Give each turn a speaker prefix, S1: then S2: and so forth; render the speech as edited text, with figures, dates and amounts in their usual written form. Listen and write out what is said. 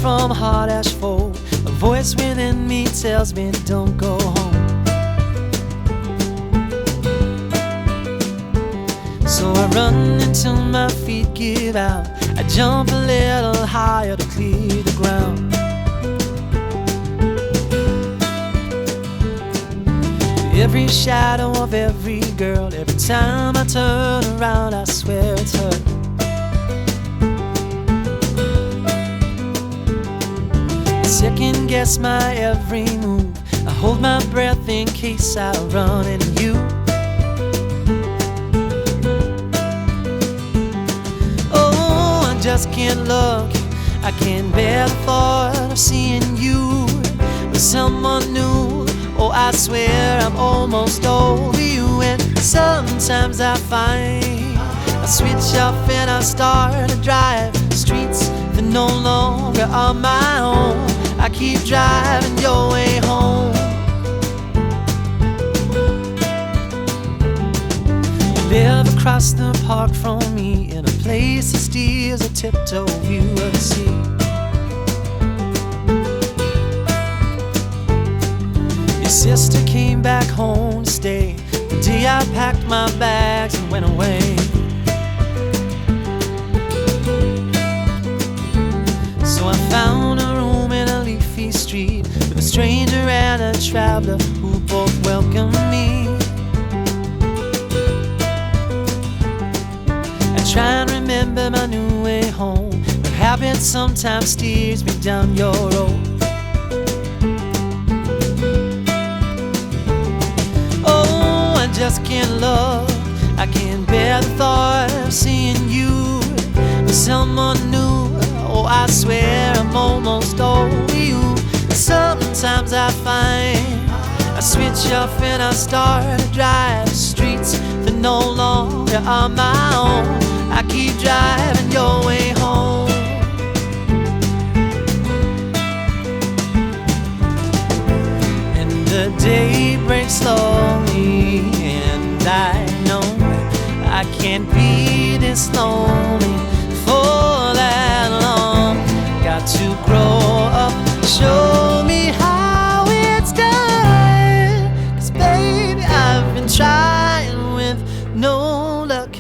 S1: From hot asphalt, a voice within me tells me don't go home. So I run until my feet give out. I jump a little higher to clear the ground. Every shadow of every girl, every time I turn around, I swear it's her. Second guess my every move. I hold my breath in case I run into you. Oh, I just can't look. I can't bear the thought of seeing you with someone new. Oh, I swear I'm almost over you. And sometimes I find I switch off and I start to drive streets that no longer are my own. I keep driving your way home. You live across the park from me in a place that steals a tiptoe view of the sea. Your sister came back home to stay the day I packed my bags and went away. So I found a room in a leafy street with a stranger and a traveler who both welcomed me. I try and remember my new way home, but habit sometimes steers me down your road. Oh, I just can't love, I can't bear the thought of seeing you with someone new. Oh, I swear I'm almost over you. Sometimes I find I switch off and I start to drive streets that no longer are my own. I keep driving your way home. And the day breaks slowly, and I know I can't be this lonely for that long. Got to grow up, show me how it's done. 'Cause baby, I've been trying with no luck.